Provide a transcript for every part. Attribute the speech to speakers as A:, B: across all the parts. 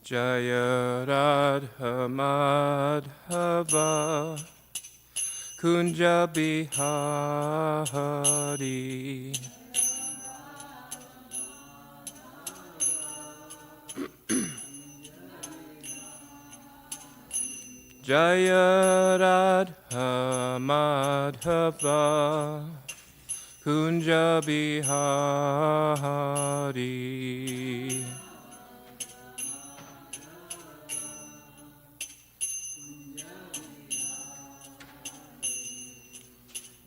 A: Jaya Radha Madhava Kunja Bihari Jaya Radha Madhava Kunja Bihari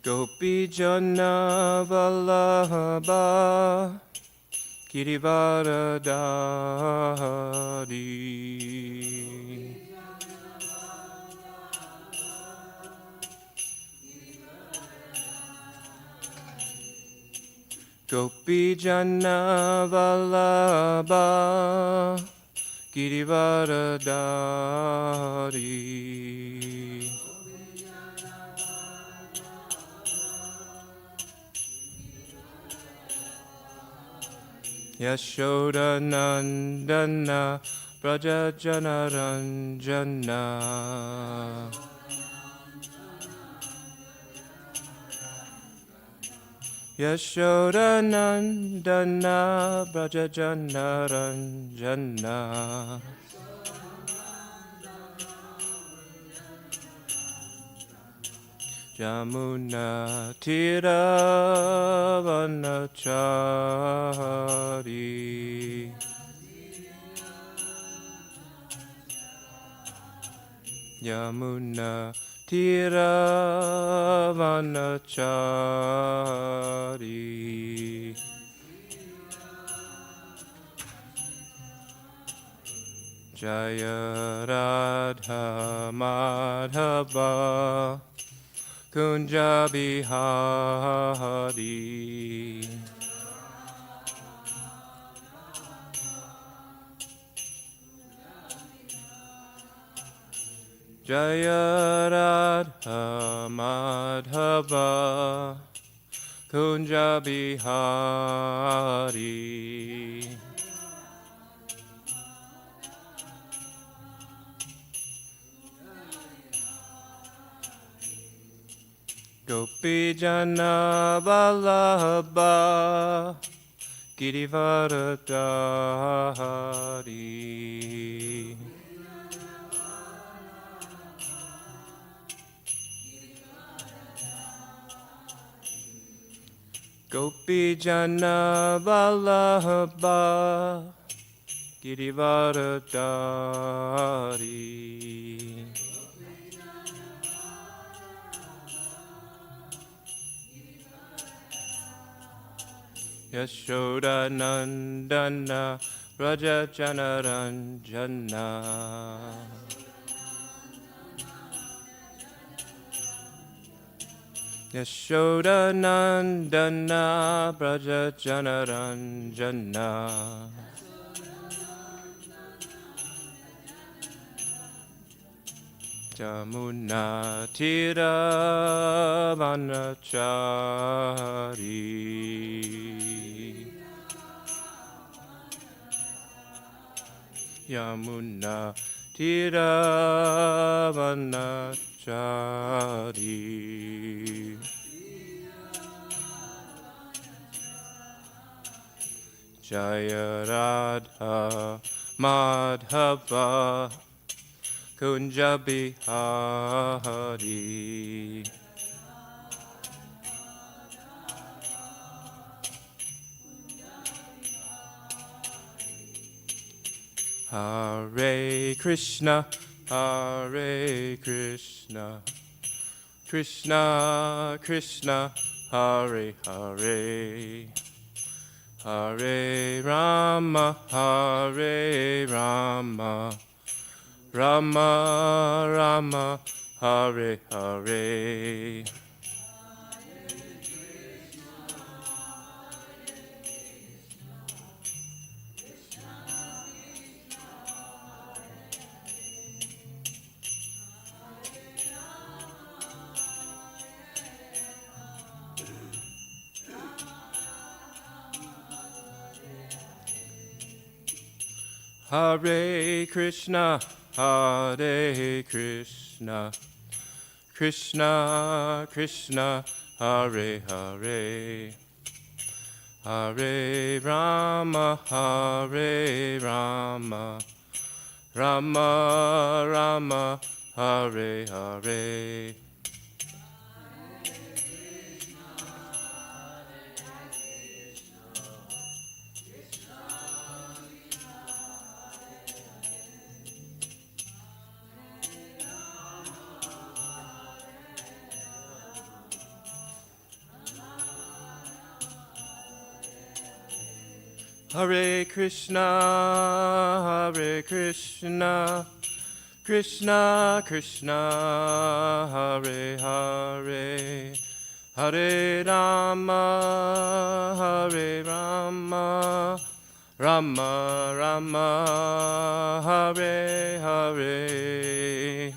A: Gopi Jana Vallabha Girivaradari Gopi Jana Vallabha Girivaradari Yashoda Nandana Braja Janaranjana Yashoda Nandana Braja Janaranjana Jamuna Tiravanachari Yamuna Tiravanachari Jaya Radha Madhava Kunja Bihari Jaya Radha Madhava Kunja Bihari Gopi Jana Vallabha Girivaradari Gopi Jana Vallabha Girivaradari Yashoda Nandana Raja Janaranjana Yashoda Nandana Raja Janaranjana Jamuna Tiravanachari Yamuna Tiravanachari Jaya Radha Madhava Kunja Bihari Hare Krishna, Hare Krishna, Krishna Krishna, Hare Hare, Hare Rama, Hare Rama, Rama Rama, Hare Hare. Hare Krishna, Hare Krishna, Krishna Krishna, Hare Hare, Hare Rama, Hare Rama, Rama Rama, Hare Hare. Hare Krishna, Hare Krishna, Krishna Krishna, Hare Hare, Hare Rama, Hare Rama, Rama Rama, Hare Hare.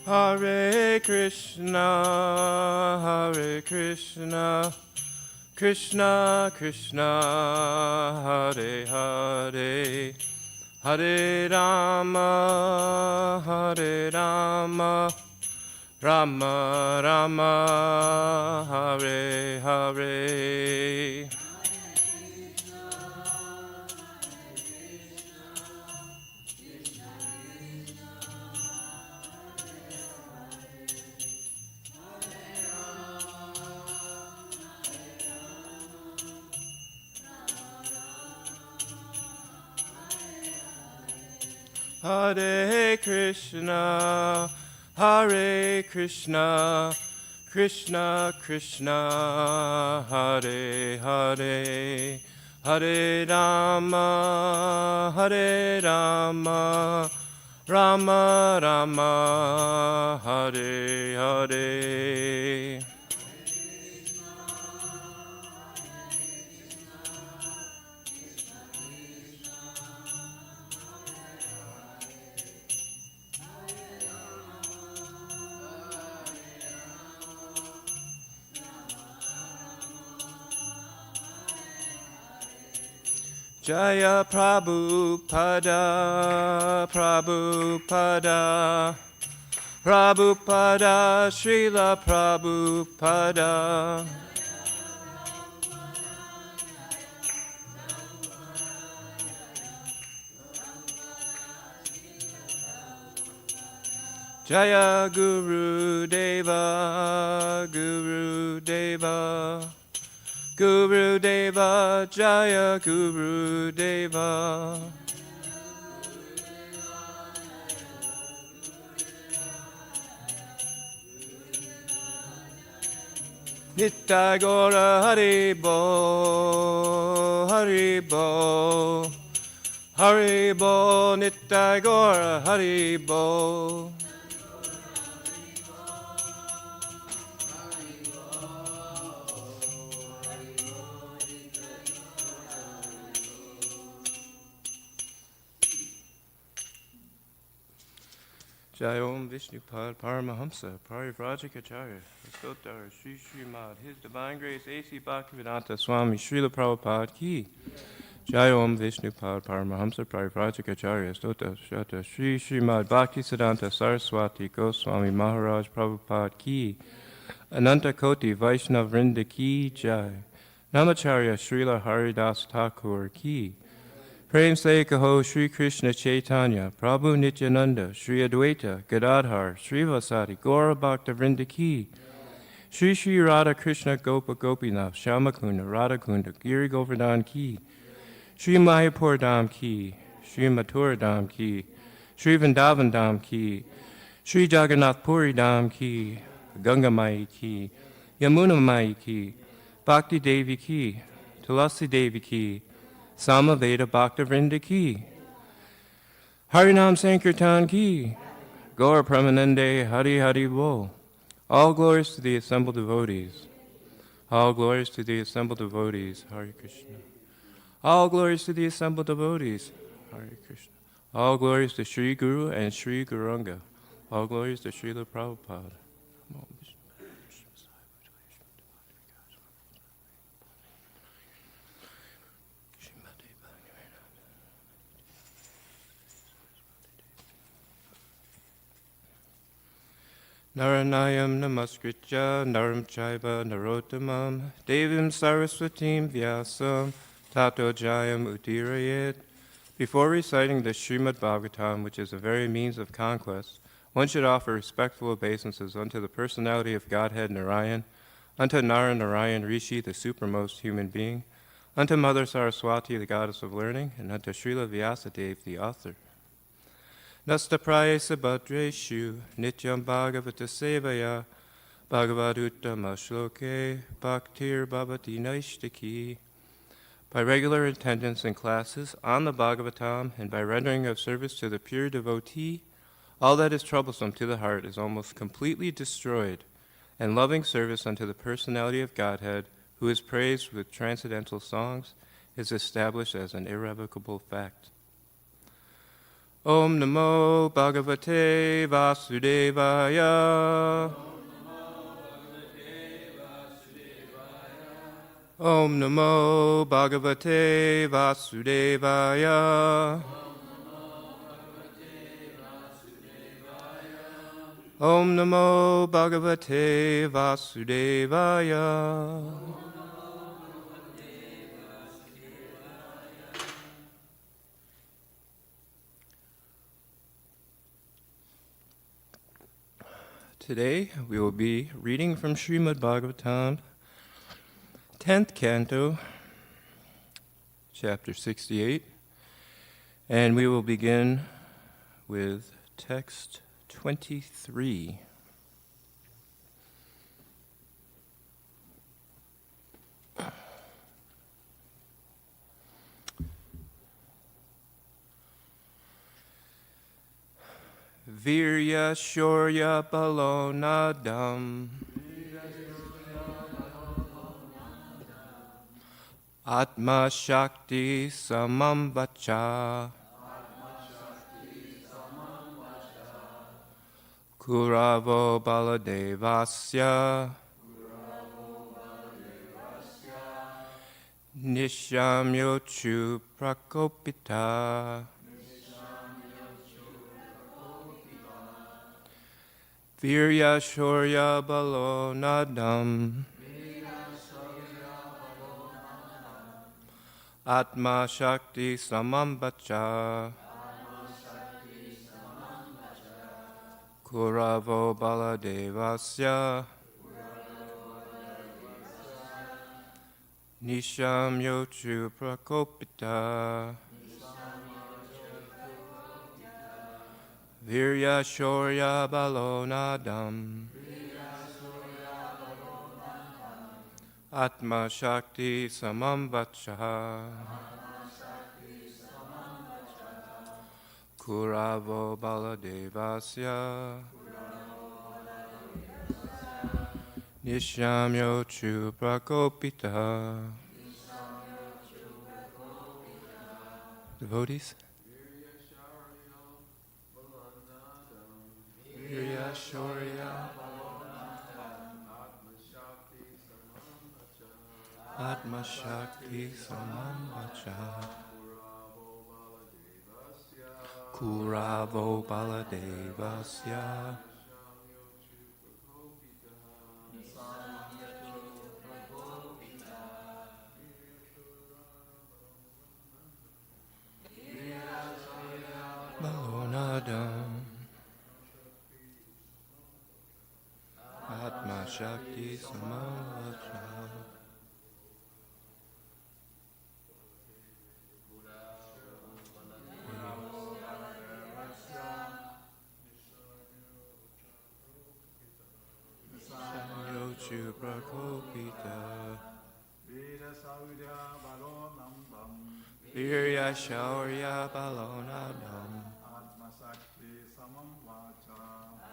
A: Hare Krishna, Hare Krishna, Krishna Krishna, Hare Hare, Hare Rama, Hare Rama, Rama Rama, Hare Hare. Hare Krishna, Hare Krishna, Krishna Krishna, Hare Hare, Hare Rama, Hare Rama, Rama Rama, Hare Hare. Jaya Prabhupada, Prabhupada, Prabhupada, Srila Prabhupada. Jaya Guru Deva, Guru Deva, Guru Deva, Jaya Guru Deva. Nitai Gora Haribo, Haribo, Haribo, Nitai Gora Haribo. Jai Om Vishnupad Paramahamsa Parivrajacharya Astotar Sri Srimad His Divine Grace A.C. Bhaktivedanta Swami Srila Prabhupada Ki. Jai Om Vishnupad Paramahamsa Parivrajacharya Astotar Shata Sri Srimad Bhaktisiddhanta Saraswati Goswami Maharaj Prabhupada Ki. Ananta Koti Vaishnav Vrinda Ki Jai. Namacharya Srila Haridas Thakur Ki. Prem Se Kaho Sri Krishna Chaitanya, Prabhu Nityananda, Sri Adwaita, Gadadhar, Sri Vasati, Gaura Bhakta Vrinda Ki, Sri Sri Radha Krishna Gopa Gopinath, Shyamakunda, Radhakunda, Giri Govardhan Ki, Sri Mayapur Dham Ki, Sri Mathura Dham Ki, Sri Vrindavan Dham Ki, Sri Jagannath Puri Dham Ki, Ganga Mai Ki, Yamuna Mai Ki, Bhakti Devi Ki, Tulasi Devi Ki, Samaveda Bhakta Vrinda Ki, Harinam Sankirtan Ki, Gaur Pramanande Hari Hari Bo. All glories to the assembled devotees. All glories to the assembled devotees. Hare Krishna. All glories to the assembled devotees. Hare Krishna. All glories to Sri Guru and Sri Guranga. All glories to Srila Prabhupada. Naranayam namaskritya naram chaiva narottamam devim saraswatim vyasam tato jayam udirayet. Before reciting the Srimad Bhagavatam, which is a very means of conquest, one should offer respectful obeisances unto the personality of Godhead Narayan, unto Narayan Rishi, the supremest human being, unto Mother Saraswati, the goddess of learning, and unto Srila Vyasadeva, the author. Nasta prayesa bhadreshu nityam bhagavata sevaya bhagavaduttama shloke bhaktir bhavati naishtaki. By regular attendance in classes on the Bhagavatam and by rendering of service to the pure devotee, all that is troublesome to the heart is almost completely destroyed, and loving service unto the personality of Godhead, who is praised with transcendental songs, is established as an irrevocable fact. Om Namo Bhagavate Vasudevaya. Om Namo Bhagavate Vasudevaya. Om Namo Bhagavate Vasudevaya. Today we will be reading from Srimad Bhagavatam, 10th Canto, Chapter 68, and we will begin with text 23. Virya Shorya Balonadam Atma Shakti Samam Vacha Kuravo Baladevasya Nisham Yochu Prakopita Virya Shorya Balonadam Atma Shakti Samam Vacha Kuravo Baladevasya Nisham Yochu Prakopita Virya Shorya Balonadam Atma Shakti Samam Vacha Kuravo Baladevasya Nisham Yochu Prakopita. Devotees? Virya Shorya Atma Shakti Samam Vacha Kuravo Baladevasya Balonadam Atma Shakti Samam Vacha Yochu Prakopita Virya Shaurya Balonadam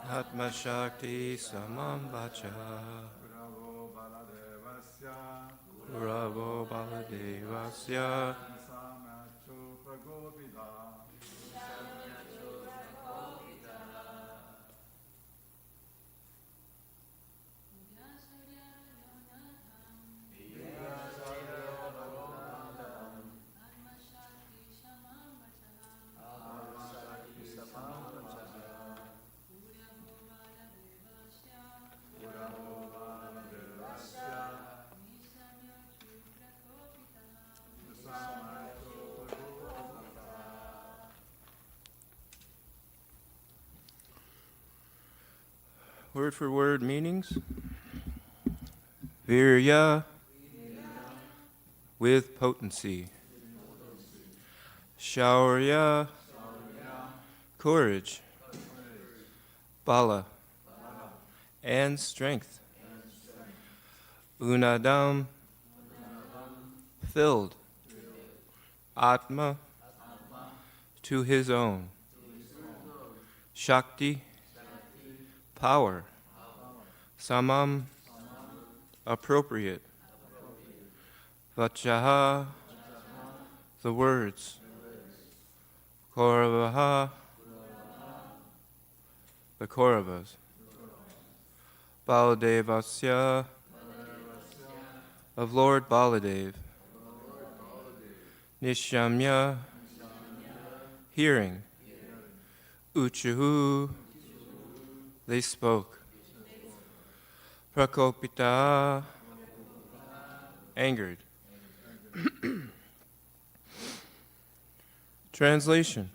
A: Atma Shakti Samam Vacha Guravo Baladevasya. Word for word meanings. Virya, with potency. Shaurya, courage. Bala, and strength. Unadam, filled. Atma, to his own. Shakti, power. Samam, appropriate. Vachaha, the words. Kauravaha, the Kauravas. Baladevasya, of Lord Baladev. Nishamya, hearing. Uchuhu, they spoke. Prakopita, angered. Translation.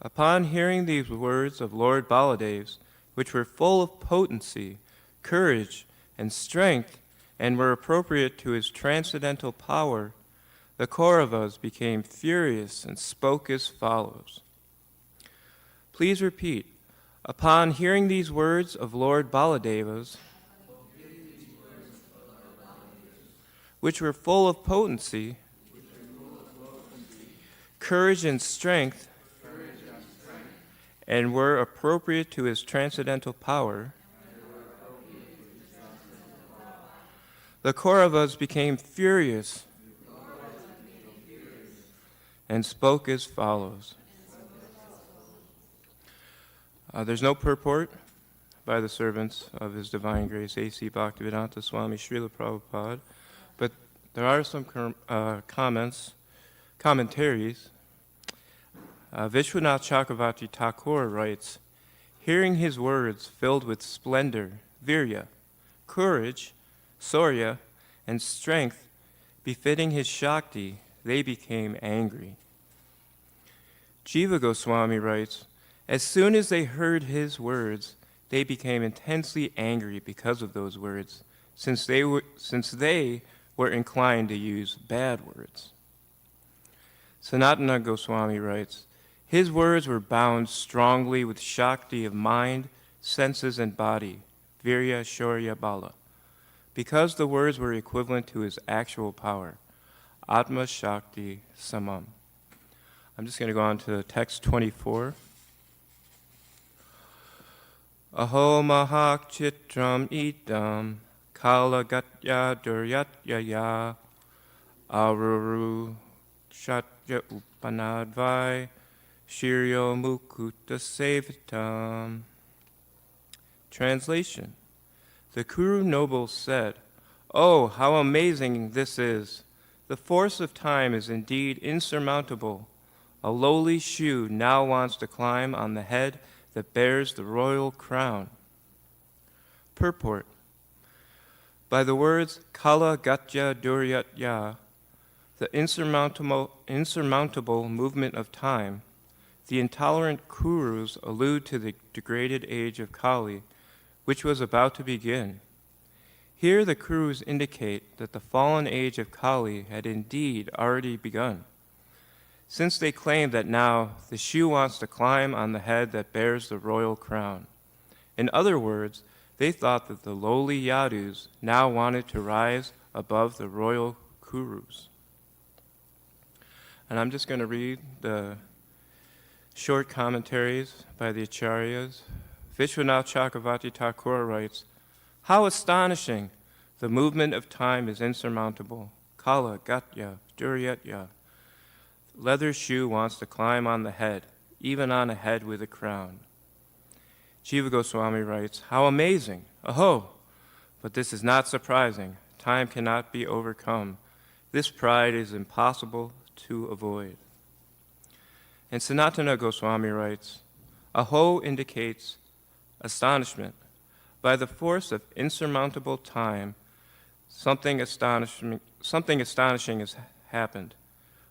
A: Upon hearing these words of Lord Baladev's, which were full of potency, courage, and strength, and were appropriate to his transcendental power, the Kauravas became furious and spoke as follows. Please repeat. Upon hearing these words of Lord Baladeva's, which were full of potency, courage and strength, and were appropriate to his transcendental power, the Kauravas became furious and spoke as follows. There's no purport by the servants of His Divine Grace, A.C. Bhaktivedanta Swami Srila Prabhupada, but there are some commentaries. Vishwanath Chakravarti Thakur writes, hearing his words filled with splendor, virya, courage, saurya, and strength befitting his Shakti, they became angry. Jiva Goswami writes, as soon as they heard his words, they became intensely angry because of those words, since they were inclined to use bad words. Sanatana Goswami writes, his words were bound strongly with Shakti of mind, senses, and body, virya, shaurya, bala, because the words were equivalent to his actual power, Atma Shakti Samam. I'm just going to go on to text 24. Aho mahak chitram idam kala gatya duryatyaya aruru shatya upanadvai shiryo mukuta sevitam. Translation. The Kuru noble said, oh, how amazing this is! The force of time is indeed insurmountable. A lowly shoe now wants to climb on the head that bears the royal crown. Purport. By the words Kala Gatya Duryatya, the insurmountable movement of time, the intolerant Kurus allude to the degraded age of Kali, which was about to begin. Here the Kurus indicate that the fallen age of Kali had indeed already begun, since they claim that now the shoe wants to climb on the head that bears the royal crown. In other words, they thought that the lowly Yadus now wanted to rise above the royal Kurus. And I'm just going to read the short commentaries by the Acharyas. Vishwanath Chakravarti Thakur writes, how astonishing! The movement of time is insurmountable. Kala, Gatya, Duryatya. Leather shoe wants to climb on the head, even on a head with a crown. Jiva Goswami writes, how amazing! Aho! But this is not surprising. Time cannot be overcome. This pride is impossible to avoid. And Sanatana Goswami writes, Aho indicates astonishment. By the force of insurmountable time, something astonishing has happened.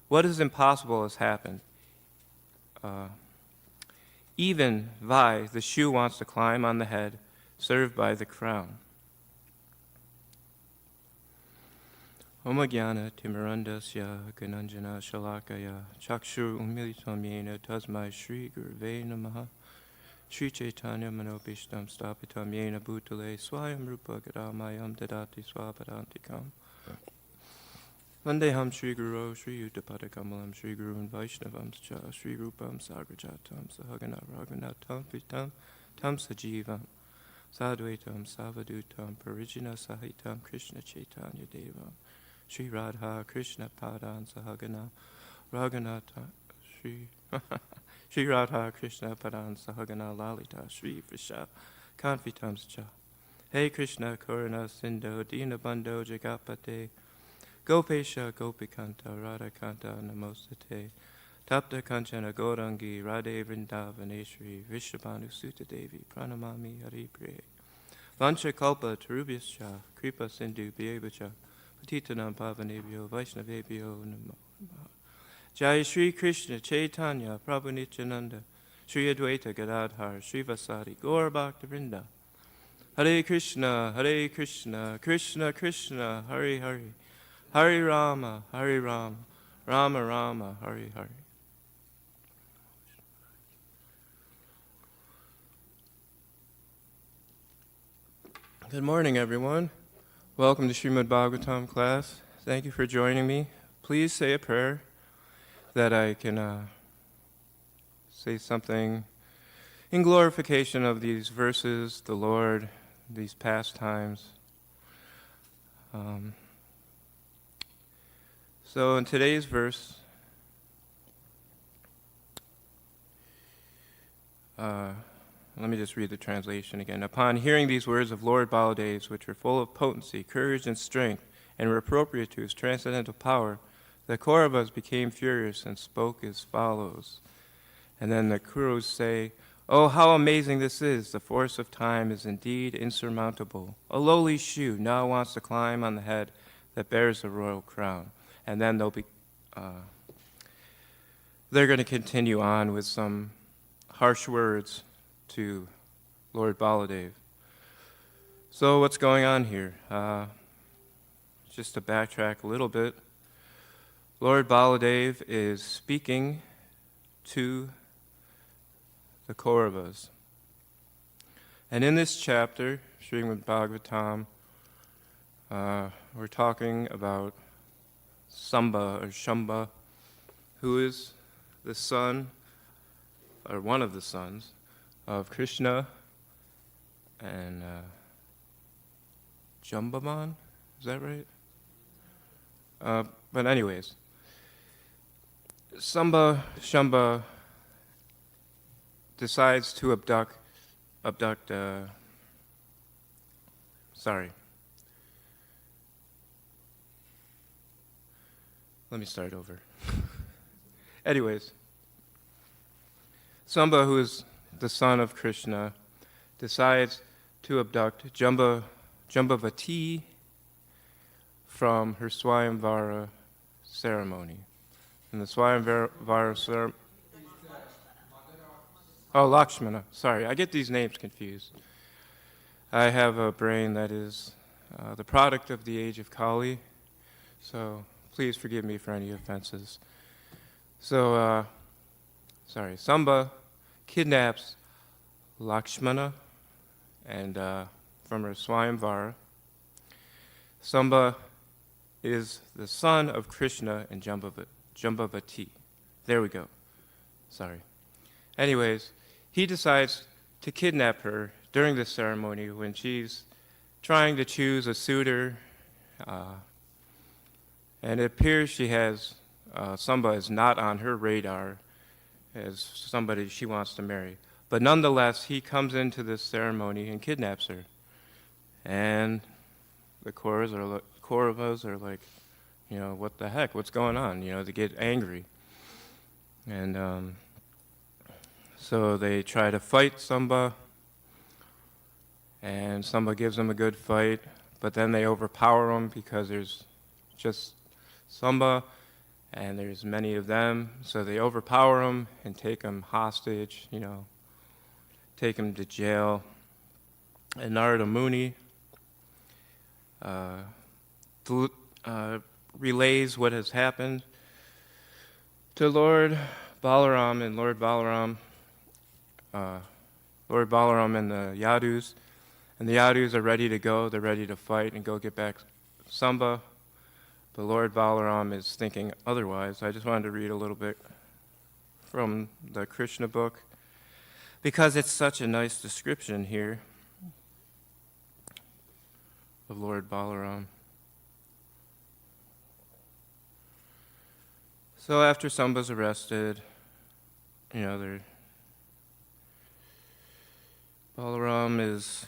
A: What is impossible has happened. Even Vai, the shoe wants to climb on the head, served by the crown. Om Jnana Timirandasya Gananjana Shalakaya Chakshur Umilitam Yena Tasmai Shri Gurve Namaha Shri Chaitanya Manobishtam Stapitam Yena Bhutale Swayam Rupa Gadamayam Dadati Swapadantikam Vandeham Shri Guru Shri Uttapadakamalam Shri Gurun Vaishnavam Cha Shri Rupam Sagrajatam Sahagana Raghunatam Vitam Tam Sajivam Sadvaitam Savadutam Parijina Sahitam Krishna Chaitanya Devam Shri Radha Krishna Padan Sahagana Raghunatha Shri Radha Krishna Padan Sahagana Lalita Shri Visha Kanfitam Cha Hey Krishna Korana Sindho Dina Bandho Jagapate Gopesha Gopikanta Radhakanta Namostate Tapta Kanchana Gaurangi Radhe Vrindavaneshri Vishabhanu Sutta Devi Pranamami Hari Priye Vancha Kalpa Tarubhyascha Kripa Sindhu Bhyevacha Patitanam Pavanebhyo Vaishnavebhyo Namo Jai Shri Krishna Chaitanya Prabhu Nityananda Shri Advaita Gadadhar Shri Vasari Gaur Bhakta Vrinda Hare Krishna Krishna Krishna Hare Hare Hare Rama Rama Rama Hare Hare. Good morning, everyone. Welcome to Srimad Bhagavatam class. Thank you for joining me. Please say a prayer that I can say something in glorification of these verses, the Lord, these pastimes. So in today's verse, let me just read the translation again. Upon hearing these words of Lord Baladev's, which were full of potency, courage, and strength, and were appropriate to his transcendental power, the Kauravas became furious and spoke as follows. And then the Kurus say, Oh, how amazing this is! The force of time is indeed insurmountable. A lowly shoe now wants to climb on the head that bears the royal crown. And then they're going to continue on with some harsh words to Lord Baladev. So what's going on here? Just to backtrack a little bit, Lord Baladev is speaking to the Kauravas. And in this chapter, Srimad Bhagavatam, we're talking about Samba or Shamba, who is the son, or one of the sons, of Krishna and Jambaman, is that right? But anyways, Shamba decides to abduct, let me start over. Anyways, Samba, who is the son of Krishna, decides to abduct Jambavati from her Swayamvara ceremony. And the Swayamvara ceremony... Oh, Lakshmana. Sorry, I get these names confused. I have a brain that is the product of the age of Kali, so please forgive me for any offenses. So, Samba kidnaps Lakshmana and from her Swayamvara. Samba is the son of Krishna and Jambavati. There we go. Sorry. Anyways, he decides to kidnap her during the ceremony when she's trying to choose a suitor, and it appears she has somebody is not on her radar as somebody she wants to marry. But nonetheless, he comes into this ceremony and kidnaps her. And the Kauravas are like, what the heck? What's going on? They get angry. And so they try to fight Samba, and Samba gives them a good fight, but then they overpower him because there's just Samba, and there's many of them, so they overpower him and take him hostage, take him to jail. And Narada Muni relays what has happened to Lord Balaram, and Lord Balaram and the Yadus. And the Yadus are ready to go. They're ready to fight and go get back Samba. But Lord Balaram is thinking otherwise. I just wanted to read a little bit from the Krishna book, because it's such a nice description here of Lord Balaram. So after Samba's arrested, Balaram is,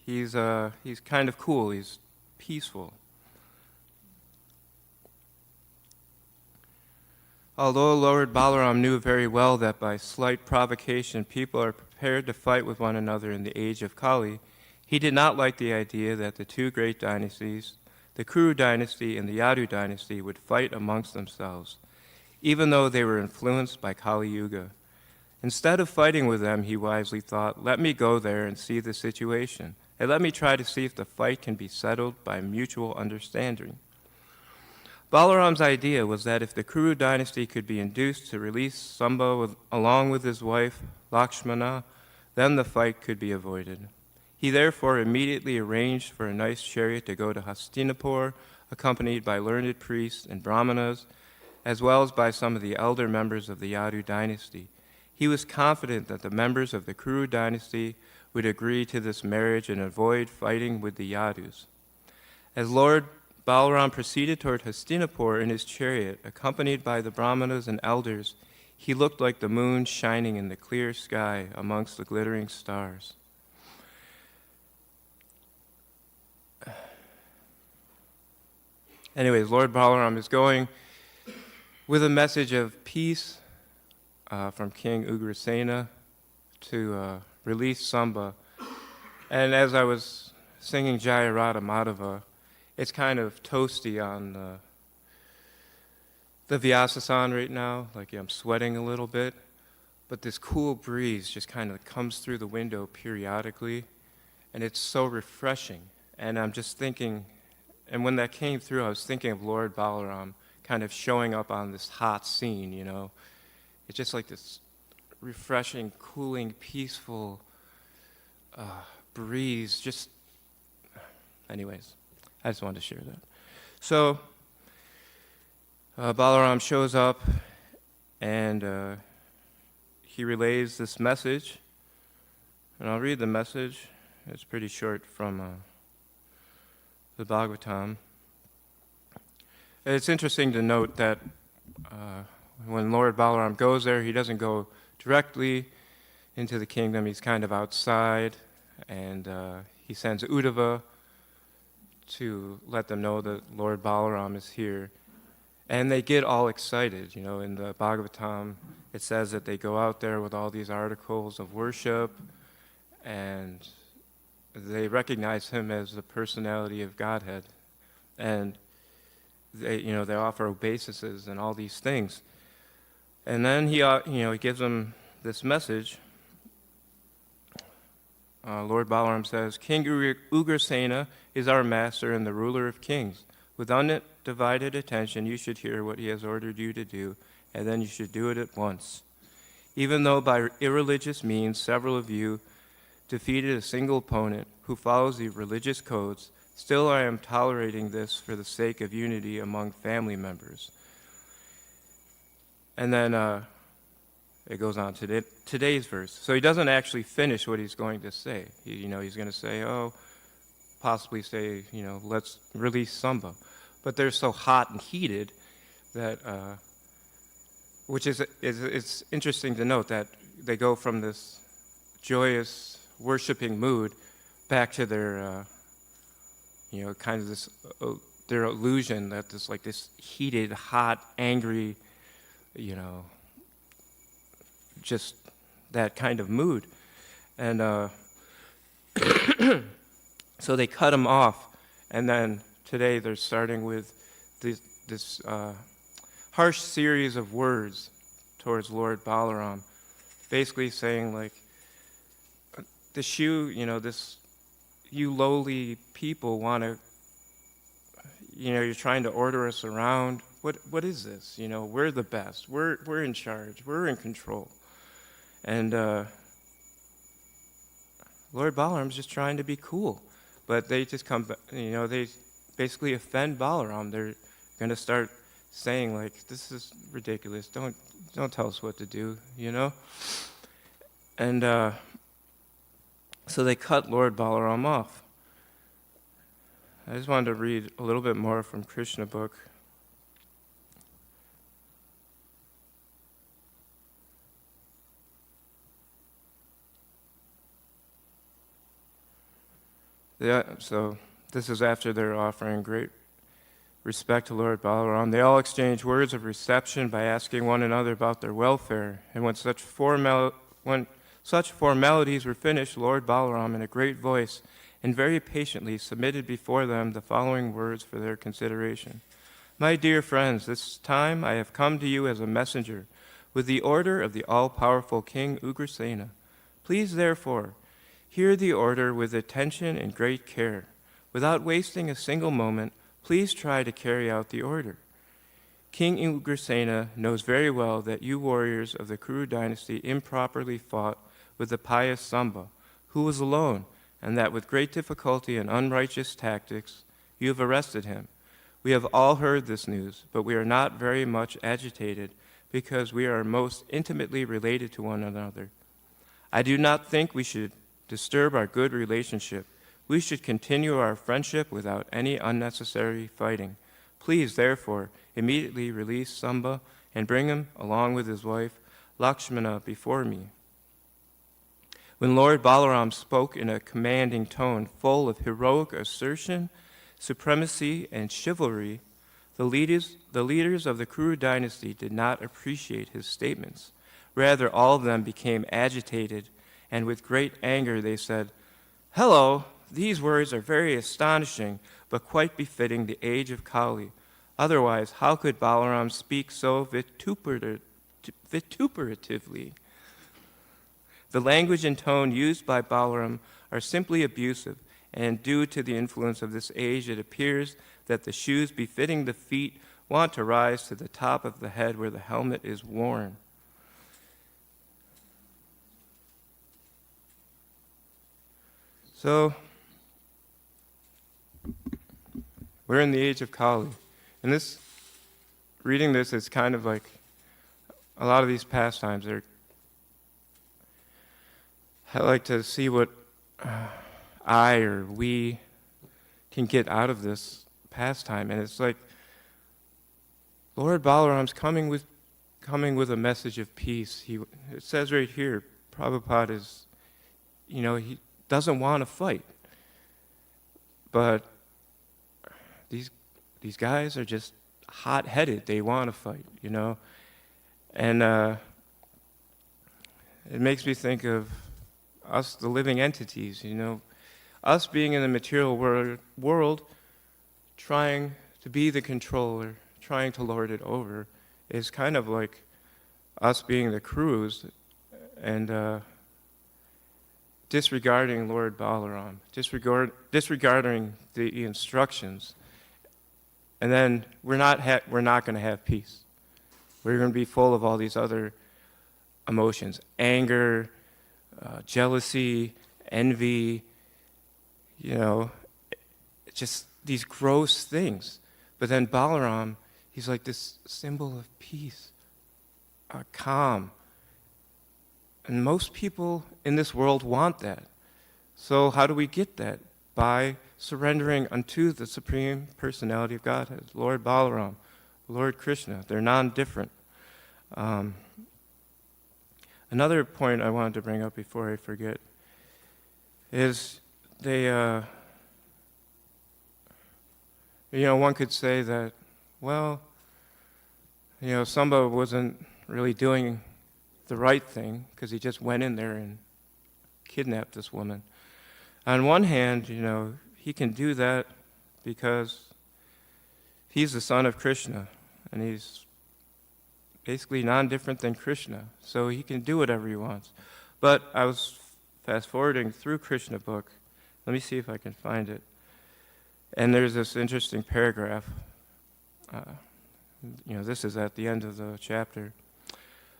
A: he's kind of cool, he's peaceful. Although Lord Balaram knew very well that by slight provocation people are prepared to fight with one another in the age of Kali, he did not like the idea that the two great dynasties, the Kuru dynasty and the Yadu dynasty, would fight amongst themselves, even though they were influenced by Kali Yuga. Instead of fighting with them, he wisely thought, let me go there and see the situation, and let me try to see if the fight can be settled by mutual understanding. Balaram's idea was that if the Kuru dynasty could be induced to release Samba along with his wife, Lakshmana, then the fight could be avoided. He therefore immediately arranged for a nice chariot to go to Hastinapur, accompanied by learned priests and brahmanas, as well as by some of the elder members of the Yadu dynasty. He was confident that the members of the Kuru dynasty would agree to this marriage and avoid fighting with the Yadus. As Lord Balaram proceeded toward Hastinapur in his chariot, accompanied by the brahmanas and elders, he looked like the moon shining in the clear sky amongst the glittering stars. Anyways, Lord Balaram is going with a message of peace from King Ugrasena to release Samba. And as I was singing Jaya Radha Madhava, it's kind of toasty on the Vyasasan right now, like I'm sweating a little bit, but this cool breeze just kind of comes through the window periodically, and it's so refreshing. And I'm just thinking, and when that came through, I was thinking of Lord Balaram kind of showing up on this hot scene, It's just like this refreshing, cooling, peaceful breeze. Anyways, I just wanted to share that. So, Balaram shows up, and he relays this message. And I'll read the message. It's pretty short from the Bhagavatam. It's interesting to note that when Lord Balaram goes there, he doesn't go directly into the kingdom. He's kind of outside, and he sends Uddhava to let them know that Lord Balaram is here. And they get all excited. In the Bhagavatam, it says that they go out there with all these articles of worship, and they recognize him as the personality of Godhead. And they offer obeisances and all these things. And then he gives them this message. Lord Balaram says, King Ugrasena is our master and the ruler of kings. With undivided attention, you should hear what he has ordered you to do, and then you should do it at once. Even though by irreligious means several of you defeated a single opponent who follows the religious codes, still I am tolerating this for the sake of unity among family members. And then it goes on to today's verse. So he doesn't actually finish what he's going to say. He's going to say, possibly say, let's release Samba. But they're so hot and heated that, which is it's interesting to note that they go from this joyous, worshiping mood back to their, kind of this, their illusion that this heated, hot, angry, just that kind of mood. And so they cut him off, and then today they're starting with this harsh series of words towards Lord Balaram, basically saying like, you lowly people want to, you're trying to order us around. What is this? We're the best. We're in charge. We're in control. And Lord Balaram's just trying to be cool. But they just they basically offend Balaram. They're going to start saying, like, this is ridiculous. Don't tell us what to do, And so they cut Lord Balaram off. I just wanted to read a little bit more from Krishna book. Yeah, so this is after they're offering great respect to Lord Balaram. They all exchange words of reception by asking one another about their welfare. And when such formalities were finished, Lord Balaram, in a great voice and very patiently, submitted before them the following words for their consideration. My dear friends, this time I have come to you as a messenger with the order of the all-powerful King Ugrasena. Please, therefore, hear the order with attention and great care. Without wasting a single moment, please try to carry out the order. King Ugrasena knows very well that you warriors of the Kuru dynasty improperly fought with the pious Samba, who was alone, and that with great difficulty and unrighteous tactics you have arrested him. We have all heard this news, but we are not very much agitated because we are most intimately related to one another. I do not think we should disturb our good relationship. We should continue our friendship without any unnecessary fighting. Please, therefore, immediately release Samba and bring him, along with his wife, Lakshmana, before me. When Lord Balaram spoke in a commanding tone, full of heroic assertion, supremacy, and chivalry, the leaders of the Kuru dynasty did not appreciate his statements. Rather, all of them became agitated, and with great anger they said, "Hello, these words are very astonishing, but quite befitting the age of Kali. Otherwise, how could Balaram speak so vituperatively? The language and tone used by Balaram are simply abusive, and due to the influence of this age, it appears that the shoes befitting the feet want to rise to the top of the head where the helmet is worn." So, we're in the age of Kali. And reading this is kind of like a lot of these pastimes. I like to see what I or we can get out of this pastime. And it's like Lord Balaram's coming with a message of peace. It says right here, Prabhupada is, he doesn't want to fight. But these guys are just hot-headed. They want to fight, And it makes me think of us, the living entities, us being in the material world, trying to be the controller, trying to lord it over, is kind of like us being the crews and disregarding Lord Balaram, disregarding the instructions, and then we're not going to have peace. We're going to be full of all these other emotions: anger, jealousy, envy, just these gross things. But then Balaram, he's like this symbol of peace, calm, And most people in this world want that. So how do we get that? By surrendering unto the Supreme Personality of Godhead, Lord Balaram, Lord Krishna. They're non-different. Another point I wanted to bring up before I forget is one could say that, well, Samba wasn't really doing the right thing because he just went in there and kidnapped this woman. On one hand, he can do that because he's the son of Krishna, and he's basically non-different than Krishna, so he can do whatever he wants. But I was fast-forwarding through Krishna book. Let me see if I can find it. And there's this interesting paragraph. This is at the end of the chapter.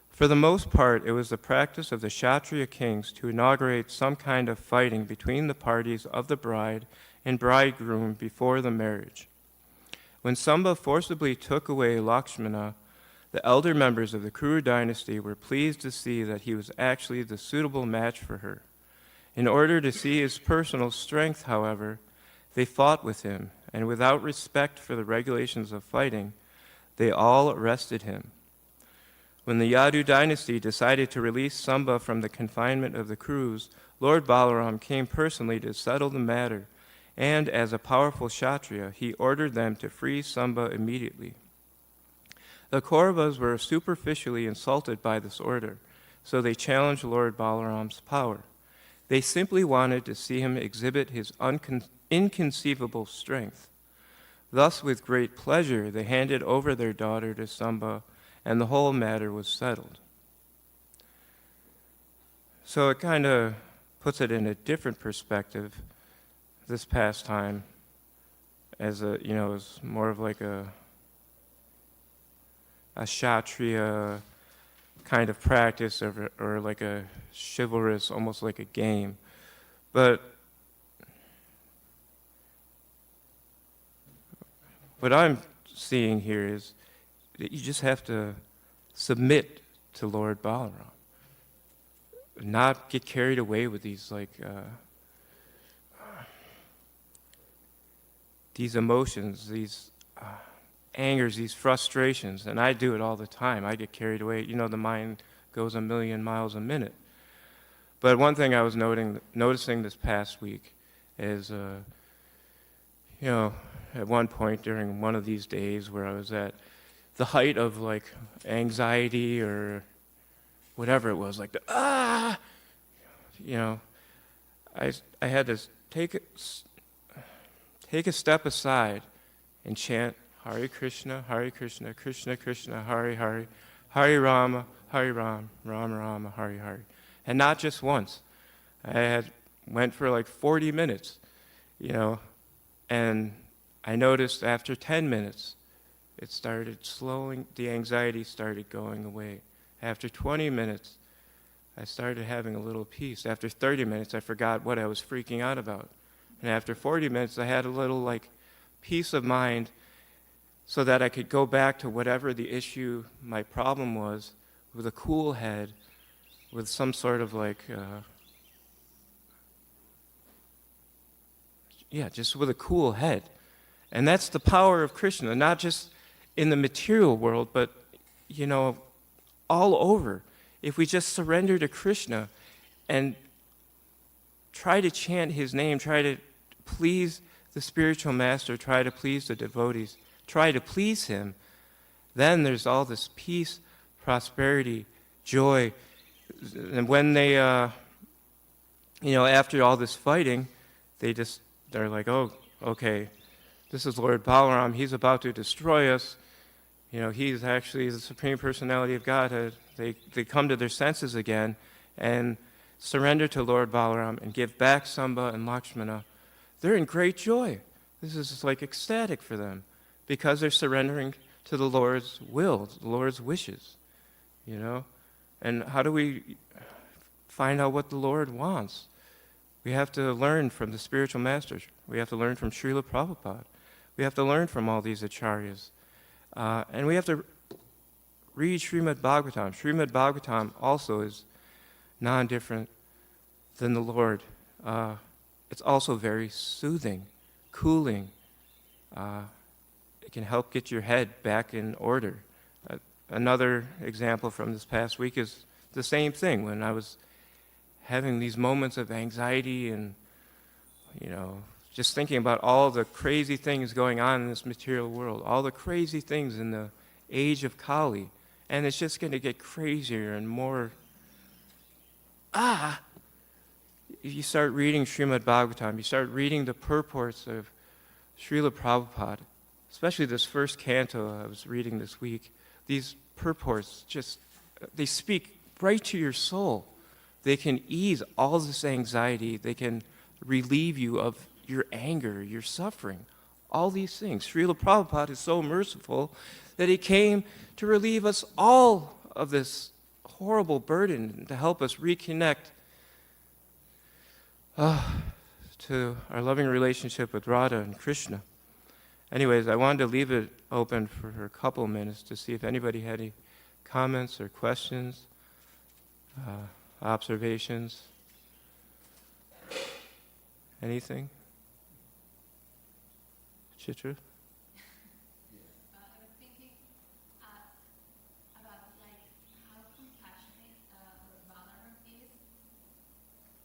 A: For the most part, it was the practice of the Kshatriya kings to inaugurate some kind of fighting between the parties of the bride and bridegroom before the marriage. When Samba forcibly took away Lakshmana, the elder members of the Kuru dynasty were pleased to see that he was actually the suitable match for her. In order to see his personal strength, however, they fought with him, and without respect for the regulations of fighting, they all arrested him. When the Yadu dynasty decided to release Samba from the confinement of the Kurus, Lord Balaram came personally to settle the matter, and as a powerful Kshatriya, he ordered them to free Samba immediately. The Kauravas were superficially insulted by this order, so they challenged Lord Balaram's power. They simply wanted to see him exhibit his inconceivable strength. Thus, with great pleasure, they handed over their daughter to Samba, and the whole matter was settled. So it kind of puts it in a different perspective, this pastime, as as more of like a Kshatriya kind of practice, or like a chivalrous, almost like a game. But what I'm seeing here is that you just have to submit to Lord Balaram, not get carried away with these these emotions, these angers, these frustrations. And I do it all the time. I get carried away. The mind goes a million miles a minute. But one thing I was noticing this past week is, at one point during one of these days where I was at the height of anxiety or whatever it was, I had to take a step aside and chant Hare Krishna, Krishna Krishna, Hare Hare, Hare Rama, Rama Rama, Hare Hare. And not just once. I went for 40 minutes, and I noticed after 10 minutes, it started slowing, the anxiety started going away. After 20 minutes, I started having a little peace. After 30 minutes, I forgot what I was freaking out about. And after 40 minutes, I had a little peace of mind so that I could go back to whatever the issue, my problem was, with a cool head, with some sort of just with a cool head. And that's the power of Krishna, not just in the material world, but, all over. If we just surrender to Krishna and try to chant his name, try to please the spiritual master, try to please the devotees, try to please him, then there's all this peace, prosperity, joy. And when they, after all this fighting, they're like, oh, okay, this is Lord Balaram, he's about to destroy us. He's actually the Supreme Personality of Godhead. They come to their senses again and surrender to Lord Balaram and give back Samba and Lakshmana. They're in great joy. This is ecstatic for them because they're surrendering to the Lord's will, the Lord's wishes, And how do we find out what the Lord wants? We have to learn from the spiritual masters. We have to learn from Srila Prabhupada. We have to learn from all these acharyas. And we have to read Srimad Bhagavatam. Srimad Bhagavatam also is, non-different than the Lord. It's also very soothing, cooling. It can help get your head back in order. Another example from this past week is the same thing. When I was having these moments of anxiety and, just thinking about all the crazy things going on in this material world, all the crazy things in the age of Kali, and it's just going to get crazier and more. You start reading Srimad Bhagavatam, you start reading the purports of Srila Prabhupada, especially this first canto I was reading this week. These purports they speak right to your soul. They can ease all this anxiety. They can relieve you of your anger, your suffering, all these things. Srila Prabhupada is so merciful that he came to relieve us all of this horrible burden, to help us reconnect to our loving relationship with Radha and Krishna. Anyways, I wanted to leave it open for a couple of minutes to see if anybody had any comments or questions, observations, anything? Chitra?
B: I was thinking about how compassionate Lord Balaram is.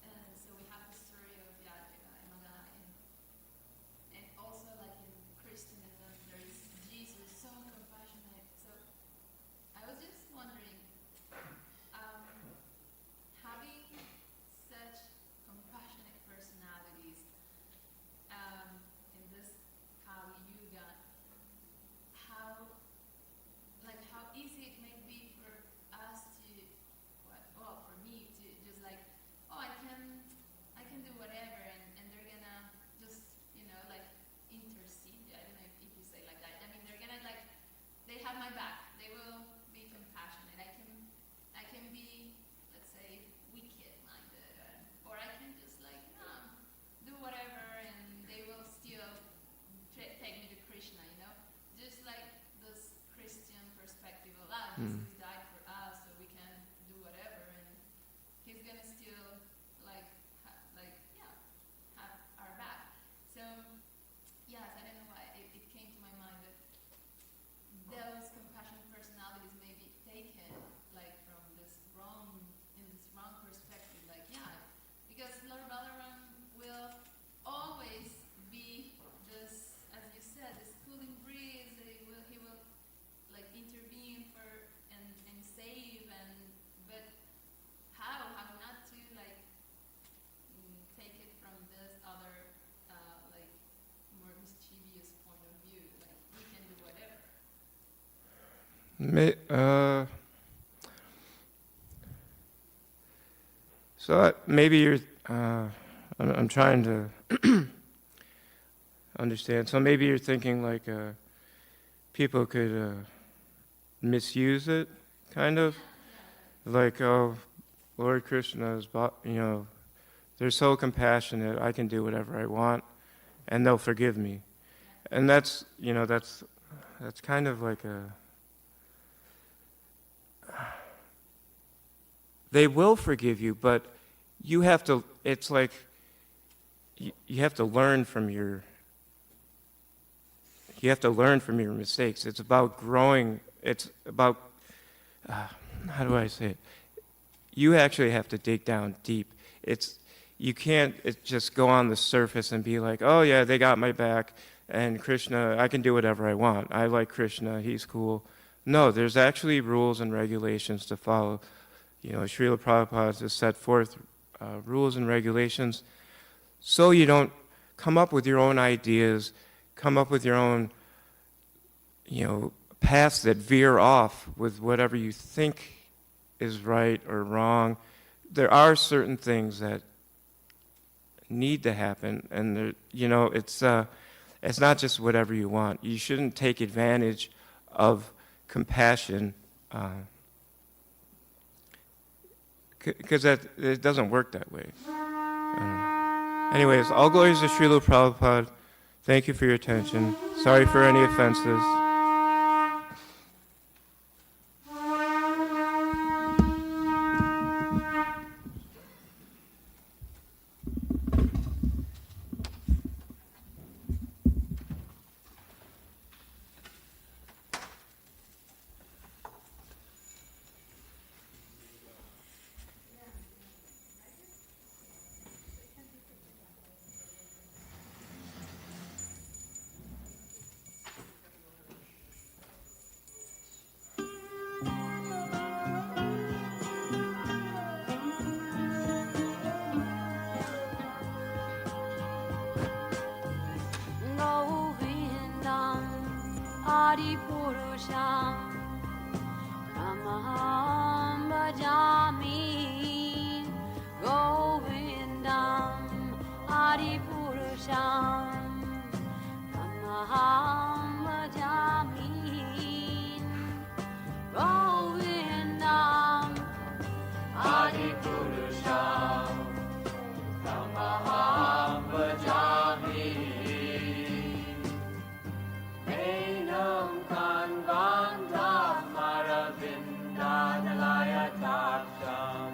B: And so we have the story of Yamaga, and also in Christianism there is Jesus so compassionate. So I was just wondering, having such compassionate personalities in this Kali Yuga, how easy it may be for us to, for me to just I can do whatever, and they're gonna just, intercede. I don't know if you say like that. I mean, they're gonna they have my back. They will be compassionate. I can be, let's say, wicked-minded, or I can just do whatever, and they will still take me to Krishna, just this Christian perspective of Jesus died for us, so we can do whatever, and he's gonna still have our back. So yes, I don't know why it came to my mind that those compassionate personalities may be taken from this wrong perspective, because Lord Balaram will always be this, as you said, this cooling breeze. He will intervene for and save, but how not to take it from this other more mischievous point of view, we can do whatever.
A: So maybe you're, I'm trying to understand. So maybe you're thinking people could misuse it, kind of? Oh, Lord Krishna is, they're so compassionate, I can do whatever I want, and they'll forgive me. And that's kind of they will forgive you, but you have to, it's you have to learn from your mistakes. It's about growing. It's about, how do I say it? You actually have to dig down deep. You can't just go on the surface and be oh yeah, they got my back, and Krishna, I can do whatever I want. I like Krishna, he's cool. No, there's actually rules and regulations to follow. Srila Prabhupada has set forth rules and regulations so you don't come up with your own ideas, come up with your own, paths that veer off with whatever you think is right or wrong. There are certain things that need to happen, and it's not just whatever you want. You shouldn't take advantage of compassion, because it doesn't work that way. Anyways, all glories to Srila Prabhupada. Thank you for your attention. Sorry for any offenses.
C: Adipurusham Tamaham Bhajami Govindam Adipurusham Tamaham Bhajami Govindam
D: Adipurusham Tamaham Bhajami Enam Kanvandam Maravindanalayatasham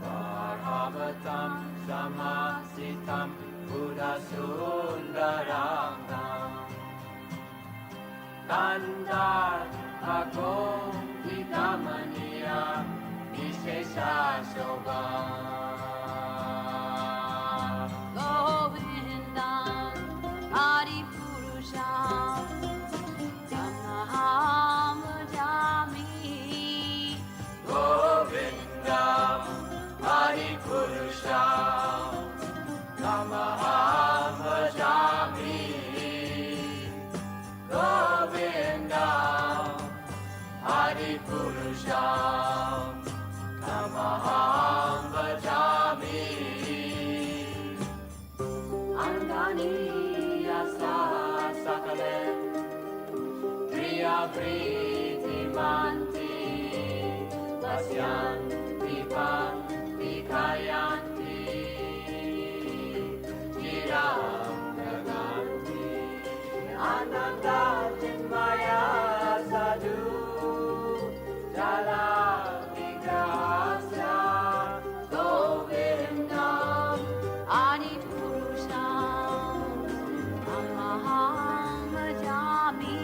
D: Varhavatam Samasitam Buddhasundarangam Kandar Agom Vikamaniya Vishesha Shobha
C: Govindam Adipurusham Tamaham Bhajami
D: Govindam Adipurusham Tamaham Bhajami Govindam Adipurusham Tamaham Bhajami Angani Yasa Sakale Priya Priti Manti Vasyanti Pan Vikayanti Chiram Naganti Ananda Chinmaya Sadhu Jala Vigrahasya Govindam
C: Adipurusham Tamaham Bhajami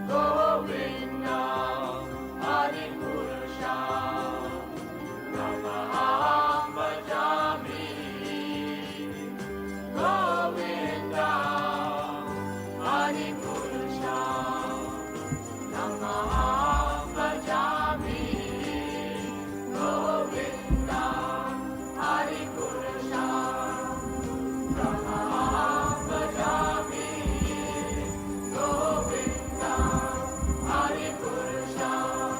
D: Govindam Adipurusham Tamaham Bhajami Govindam Adipurusham Tamaham Bhajami Govindam Adipurusham Tamaham Bhajami Govindam Adipurusham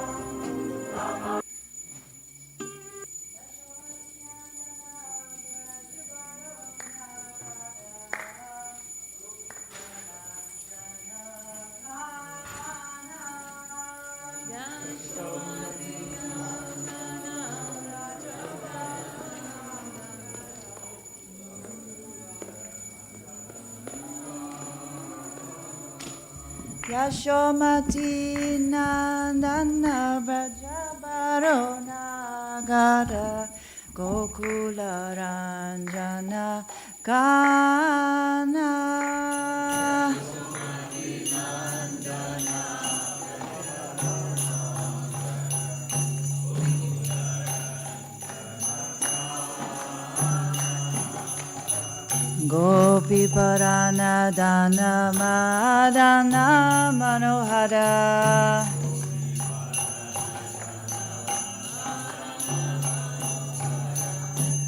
E: Yashomati Nandana Vrajabaro Nagara Gokula Ranjana Kana Gopi Parana Dana Madana Manohara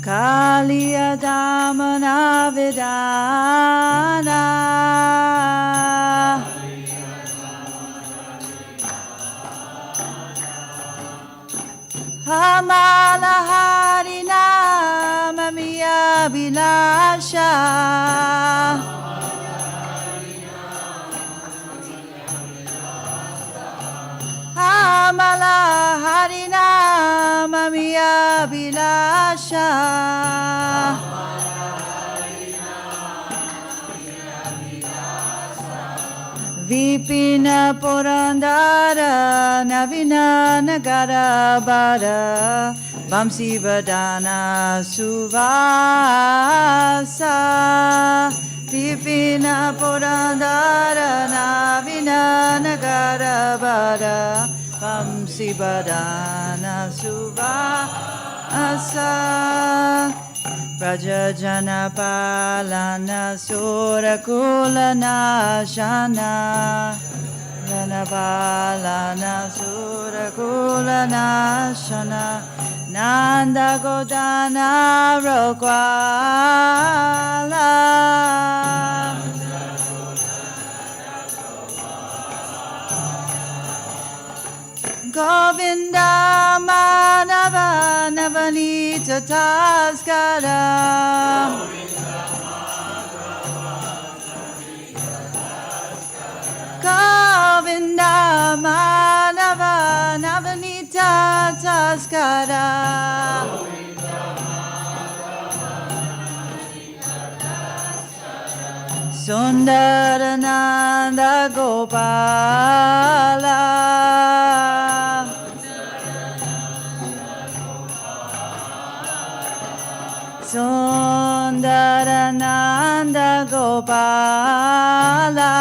E: Kaliya Damana Vidana Hamala Harinama Miya Vilasha Hamala Harinama Miya Vilasha Vipina Purandara Navina Nagara Bara Vamsi Vadana Suvasa Vipina Purandara Navina Nagara Bara Vamsi Vadana Suvasa Prajajana Palana Surakula Nashana Ranapalana Surakula Nashana Nanda Godana Rokwala Govinda Madhava Navanita Taskara Govinda Madhava Navanita Taskara Sundarananda Gopala Sundarananda Gopala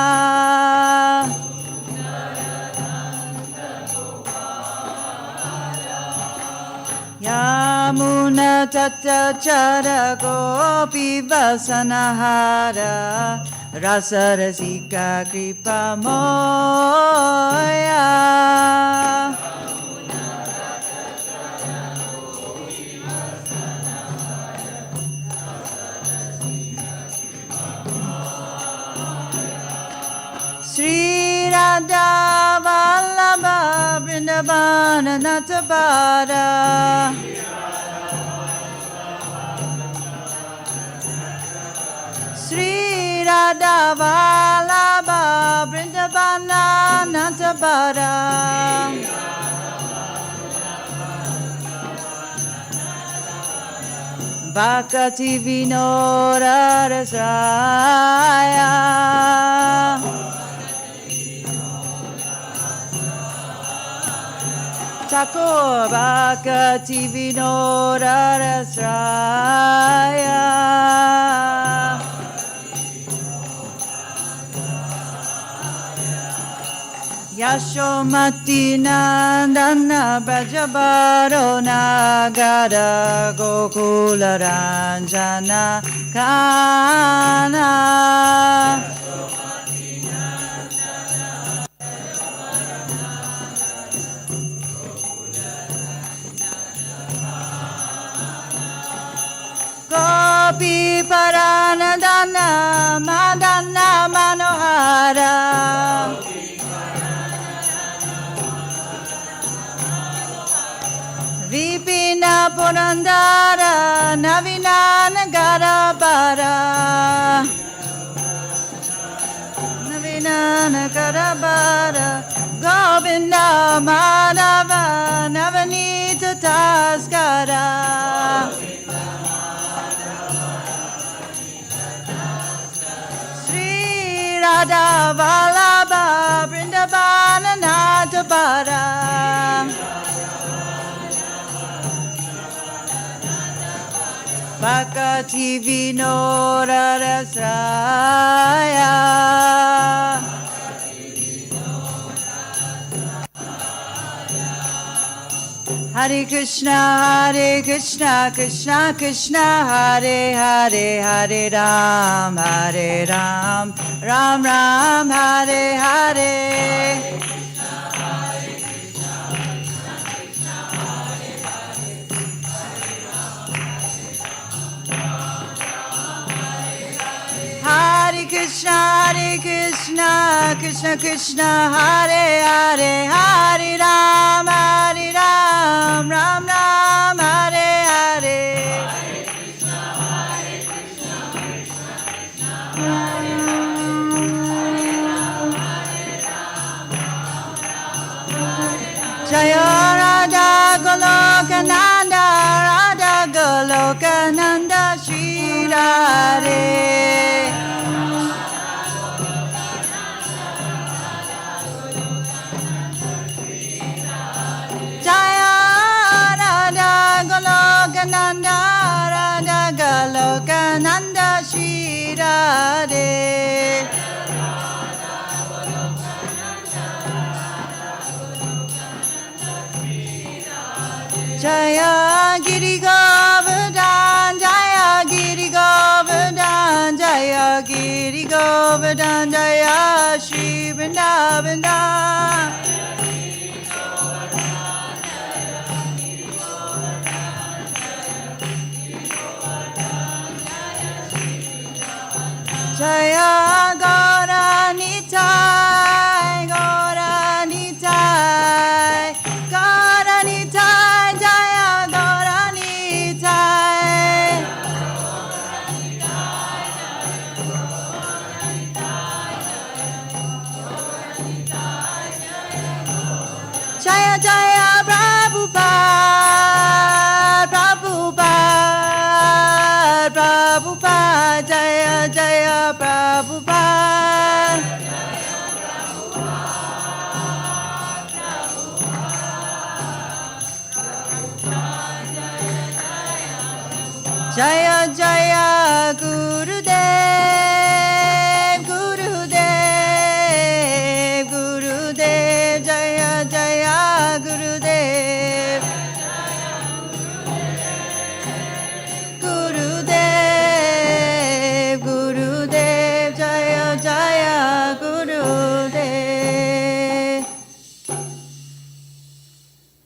E: Yamuna Tata Chara Gopi Vasanahara Rasarasika Kripa Moya Sri Radha Vallabha Vrindavana Natabara Sri Radha Vallabha Vrindavana Natabara Bhakti Vinora Rasaya Thakur Bhakti Vinora Rasaya Yashomati Nandana Brajabaro Nagara Gokula Ranjana Kana Gopi Paranadana Madana Manohara Vipina Purandara Navina Nagarabara Navina Nagarabara Govinda Madhava Navanita Taskara Sri Radha Vallabha Vrindavana Natabara Bhakti Vinora Rasaya Hare Krishna Krishna Krishna Hare Hare Hare Ram Ram Ram Hare Hare Hare Krishna Krishna Krishna Hare Hare Hare Ram Ram Ram Hare Hare Jaya Radha Goloka Nanda Radha Goloka Nanda Shri Radhe Jaya Radha Goloka Nanda Radha Goloka Nanda Shri Radhe Jaya Giri Govardhan Jaya Giri Govardhan Jaya Giri Govardhan Jaya Shri Vrindavan Jaya Gaura Nitai Jaya Jaya Gurudev, Gurudev, Gurudev, Jaya Jaya Gurudev. Gurudev, Gurudev, Jaya Jaya Gurudev.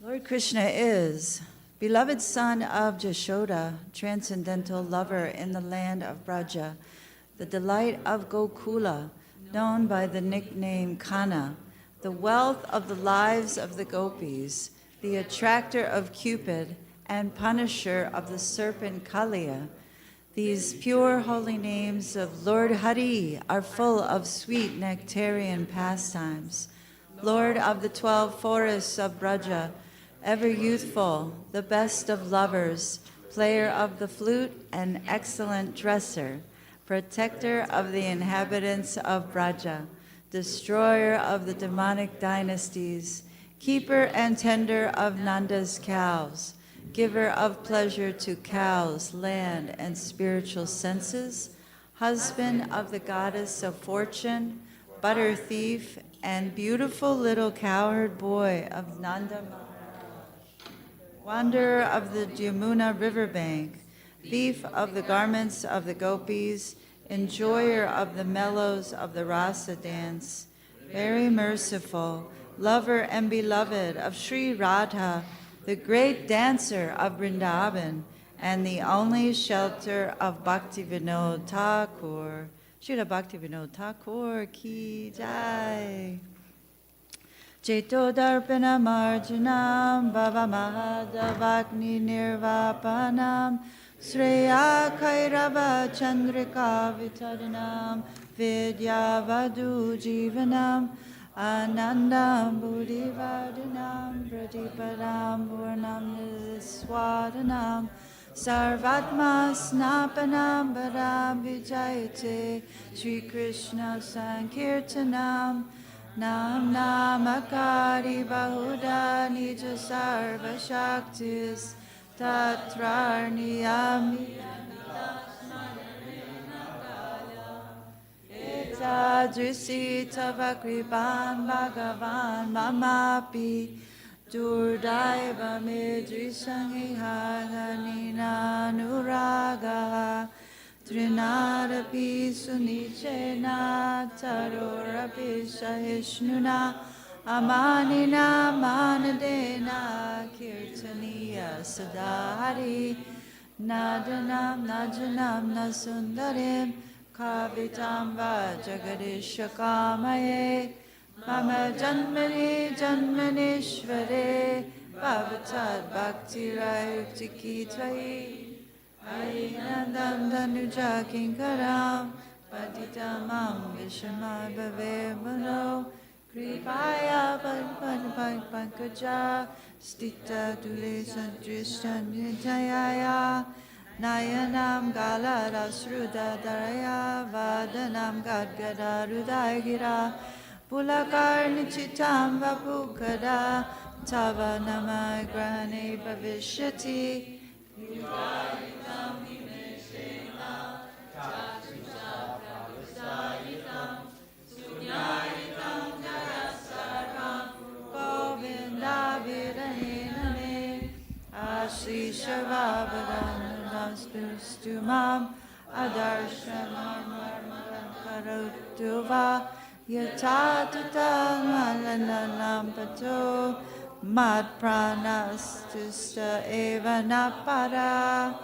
E: Lord Krishna is beloved son of Jashoda, transcendental lover in the land of Braja, the delight of Gokula, known by the nickname Kana, the wealth of the lives of the gopis, the attractor of Cupid, and punisher of the serpent Kaliya. These pure holy names of Lord Hari are full of sweet nectarian pastimes. Lord of the 12 forests of Braja, ever youthful, the best of lovers, player of the flute, and excellent dresser, protector of the inhabitants of Braja, destroyer of the demonic dynasties, keeper and tender of Nanda's cows, giver of pleasure to cows, land, and spiritual senses, husband of the goddess of fortune, butter thief, and beautiful little cowherd boy of Nanda, wanderer of the Yamuna riverbank, thief of the garments of the gopis, enjoyer of the mellows of the rasa dance, very merciful, lover and beloved of Sri Radha, the great dancer of Vrindavan, and the only shelter of Bhaktivinoda Thakur. Srila Bhaktivinoda Thakur ki jai. Cheto darpana marjanam bhava mahadavagni nirvapanam Sreya kairava chandrika vitaranam vidyavadu jivanam Anandam buddhivardhanam pratipadam purnam niswadanam sarvatma snapanam badam vijayate Sri Krishna sankirtanam Nam namakari bahuda nija sarva shaktis tatrarniyami Etadrisi tava kripan bhagavan mamapi durdaiva midrisangihaganina nuraga Trinadapi sunichena tarorapi sahishnuna amanina manadena kirtaniya sadhari nadanam najanam nasundarim kavitam vajagadishakamaye mama janmani janmanishvare bhavatad bhaktirayuktiki tvayi Ainandam dhanuja kinkaram patitamam vishamai bhave mano kripaya pankaja stita dule sadrishan nitayaya nayanam galada sruda daraya vadanam gadgada rudagira pulakar nichitam vapukada tava namai grane bhavishyati Ashishavavadanastu-mam adarshamarmarmakarotuva yatatatamalanampato madpranastusta eva napada.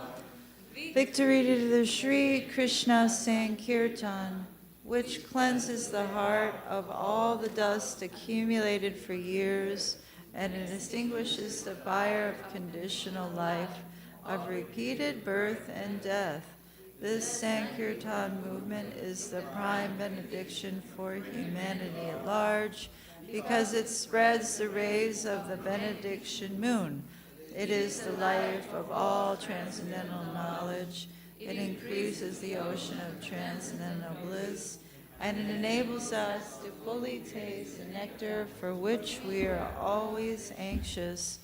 E: Victory to the Sri Krishna Sankirtan, which cleanses the heart of all the dust accumulated for years, and it extinguishes the fire of conditional life, of repeated birth and death. This Sankirtan movement is the prime benediction for humanity at large, because it spreads the rays of the benediction moon. It is the life of all transcendental knowledge. It increases the ocean of transcendental bliss, and it enables us to fully taste the nectar for which we are always anxious.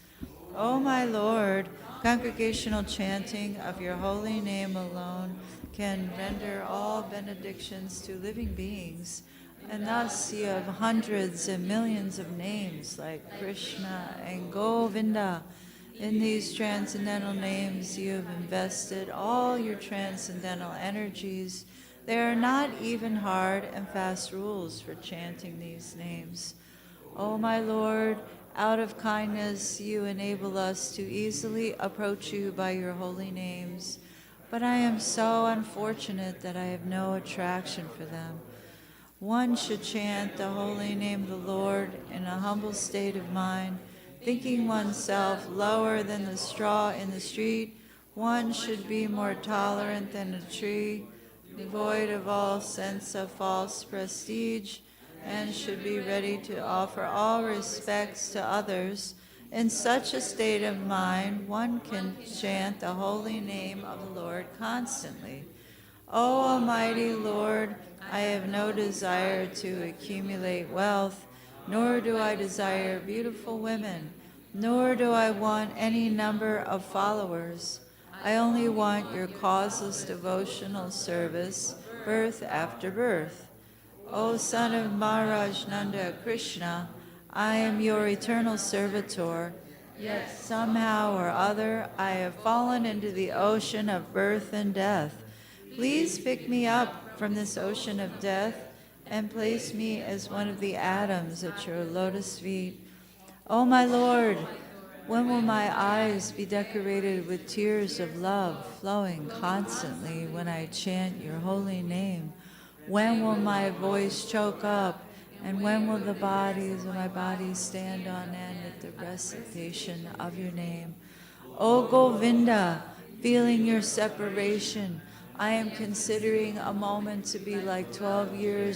E: O my Lord, congregational chanting of your holy name alone can render all benedictions to living beings, and thus you have hundreds and millions of names like Krishna and Govinda. In these transcendental names you have invested all your transcendental energies. There are not even hard and fast rules for chanting these names. O my Lord, out of kindness you enable us to easily approach you by your holy names, but I am so unfortunate that I have no attraction for them. One should chant the holy name of the Lord in a humble state of mind, thinking oneself lower than the straw in the street. One should be more tolerant than a tree, devoid of all sense of false prestige, and should be ready to offer all respects to others. In such a state of mind, one can chant the holy name of the Lord constantly. O Almighty Lord, I have no desire to accumulate wealth, nor do I desire beautiful women, nor do I want any number of followers. I only want your causeless devotional service, birth after birth. O son of Maharaj Nanda Krishna, I am your eternal servitor, yet somehow or other I have fallen into the ocean of birth and death. Please pick me up from this ocean of death and place me as one of the atoms at your lotus feet. O my Lord, when will my eyes be decorated with tears of love flowing constantly when I chant your holy name? When will my voice choke up, and when will the bodies of my body stand on end at the recitation of your name? O Govinda, feeling your separation, I am considering a moment to be like 12 years